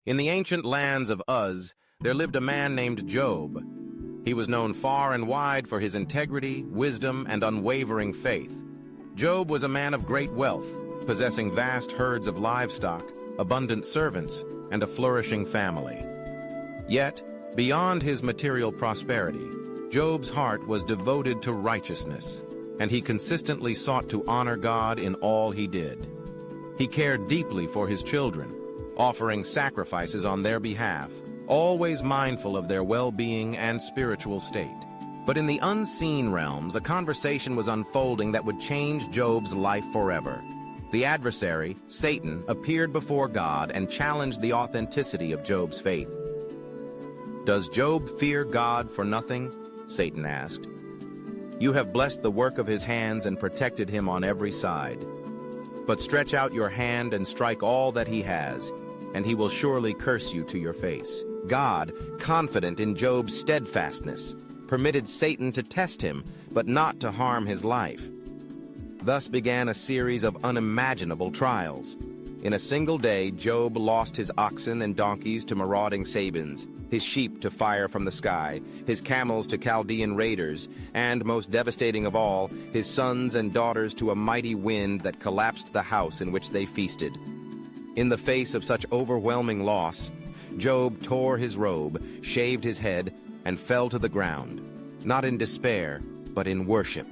In the ancient lands of Uz, there lived a man named Job. He was known far and wide for his integrity, wisdom, and unwavering faith. Job was a man of great wealth, possessing vast herds of livestock, abundant servants, and a flourishing family. Yet, beyond his material prosperity, Job's heart was devoted to righteousness, and he consistently sought to honor God in all he did. He cared deeply for his children, offering sacrifices on their behalf, always mindful of their well-being and spiritual state. But in the unseen realms, a conversation was unfolding that would change Job's life forever. The adversary, Satan, appeared before God and challenged the authenticity of Job's faith. "Does Job fear God for nothing?" Satan asked. "You have blessed the work of his hands and protected him on every side. But stretch out your hand and strike all that he has, and he will surely curse you to your face." God, confident in Job's steadfastness, permitted Satan to test him, but not to harm his life. Thus began a series of unimaginable trials. In a single day, Job lost his oxen and donkeys to marauding Sabins, his sheep to fire from the sky, his camels to Chaldean raiders, and, most devastating of all, his sons and daughters to a mighty wind that collapsed the house in which they feasted. In the face of such overwhelming loss, Job tore his robe, shaved his head, and fell to the ground, not in despair, but in worship.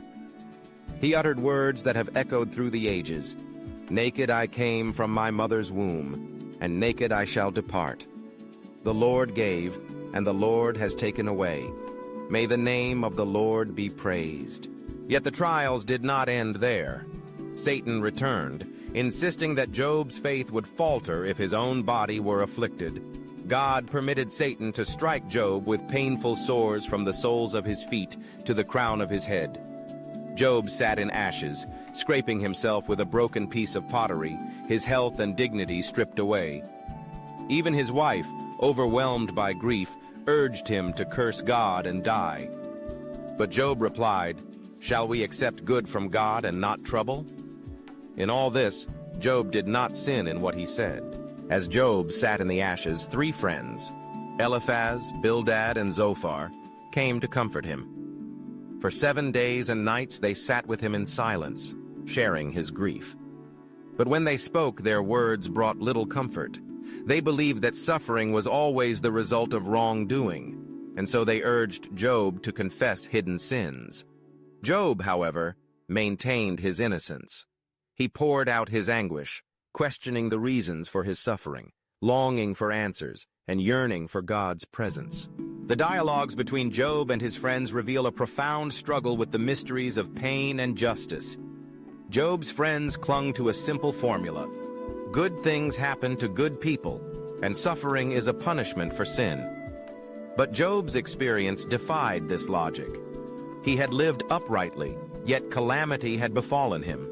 He uttered words that have echoed through the ages. "Naked I came from my mother's womb, and naked I shall depart. The Lord gave, and the Lord has taken away. May the name of the Lord be praised." Yet the trials did not end there. Satan returned, insisting that Job's faith would falter if his own body were afflicted. God permitted Satan to strike Job with painful sores from the soles of his feet to the crown of his head. Job sat in ashes, scraping himself with a broken piece of pottery, his health and dignity stripped away. Even his wife, overwhelmed by grief, urged him to curse God and die. But Job replied, "Shall we accept good from God and not trouble?" In all this, Job did not sin in what he said. As Job sat in the ashes, 3 friends, Eliphaz, Bildad, and Zophar, came to comfort him. For 7 days and nights they sat with him in silence, sharing his grief. But when they spoke, their words brought little comfort. They believed that suffering was always the result of wrongdoing, and so they urged Job to confess hidden sins. Job, however, maintained his innocence. He poured out his anguish, questioning the reasons for his suffering, longing for answers, and yearning for God's presence. The dialogues between Job and his friends reveal a profound struggle with the mysteries of pain and justice. Job's friends clung to a simple formula: good things happen to good people, and suffering is a punishment for sin. But Job's experience defied this logic. He had lived uprightly, yet calamity had befallen him.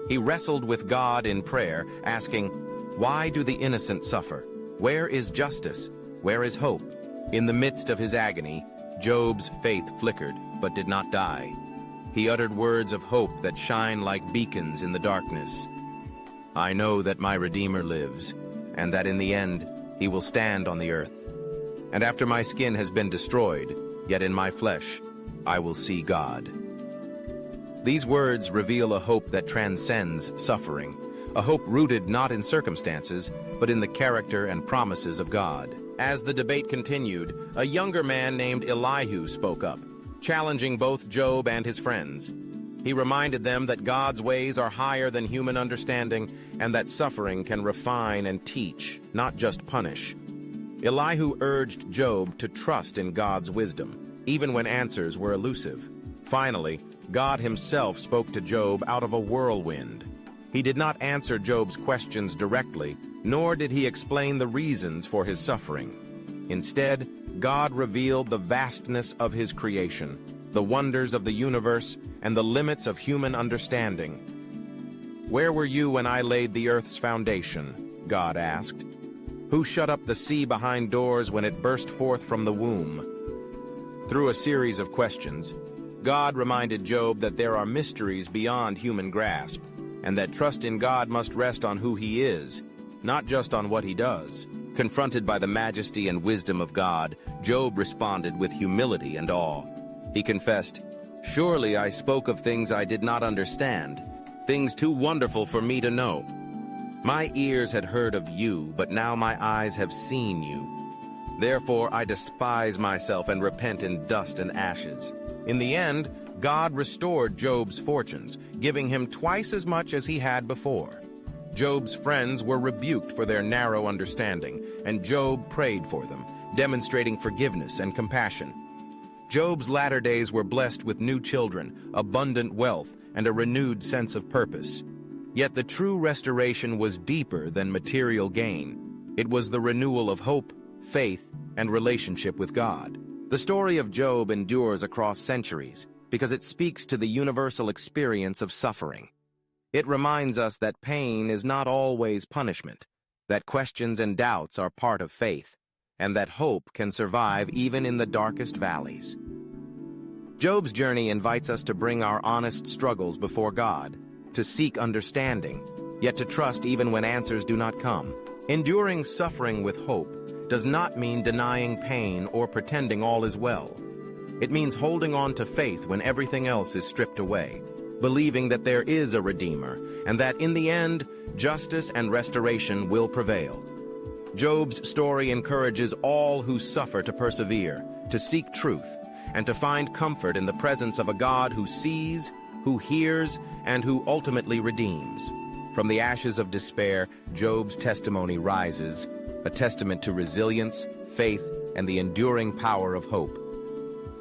He wrestled with God in prayer, asking, "Why do the innocent suffer? Where is justice? Where is hope?" In the midst of his agony, Job's faith flickered, but did not die. He uttered words of hope that shine like beacons in the darkness. "I know that my Redeemer lives, and that in the end he will stand on the earth. And after my skin has been destroyed, yet in my flesh I will see God." These words reveal a hope that transcends suffering, a hope rooted not in circumstances, but in the character and promises of God. As the debate continued, a younger man named Elihu spoke up, challenging both Job and his friends. He reminded them that God's ways are higher than human understanding, and that suffering can refine and teach, not just punish. Elihu urged Job to trust in God's wisdom, even when answers were elusive. Finally, God himself spoke to Job out of a whirlwind. He did not answer Job's questions directly, nor did he explain the reasons for his suffering. Instead, God revealed the vastness of his creation, the wonders of the universe, and the limits of human understanding. "Where were you when I laid the earth's foundation?" God asked. "Who shut up the sea behind doors when it burst forth from the womb?" Through a series of questions, God reminded Job that there are mysteries beyond human grasp, and that trust in God must rest on who he is, not just on what he does. Confronted by the majesty and wisdom of God, Job responded with humility and awe. He confessed, "Surely I spoke of things I did not understand, things too wonderful for me to know. My ears had heard of you, but now my eyes have seen you. Therefore I despise myself and repent in dust and ashes." In the end, God restored Job's fortunes, giving him twice as much as he had before. Job's friends were rebuked for their narrow understanding, and Job prayed for them, demonstrating forgiveness and compassion. Job's latter days were blessed with new children, abundant wealth, and a renewed sense of purpose. Yet the true restoration was deeper than material gain. It was the renewal of hope, faith, and relationship with God. The story of Job endures across centuries because it speaks to the universal experience of suffering. It reminds us that pain is not always punishment, that questions and doubts are part of faith, and that hope can survive even in the darkest valleys. Job's journey invites us to bring our honest struggles before God, to seek understanding, yet to trust even when answers do not come. Enduring suffering with hope does not mean denying pain or pretending all is well. It means holding on to faith when everything else is stripped away, believing that there is a Redeemer, and that in the end, justice and restoration will prevail. Job's story encourages all who suffer to persevere, to seek truth, and to find comfort in the presence of a God who sees, who hears, and who ultimately redeems. From the ashes of despair, Job's testimony rises, a testament to resilience, faith, and the enduring power of hope.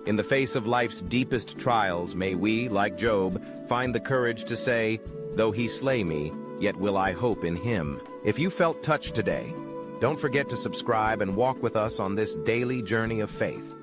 In the face of life's deepest trials, may we, like Job, find the courage to say, "Though he slay me, yet will I hope in him." If you felt touched today, don't forget to subscribe and walk with us on this daily journey of faith.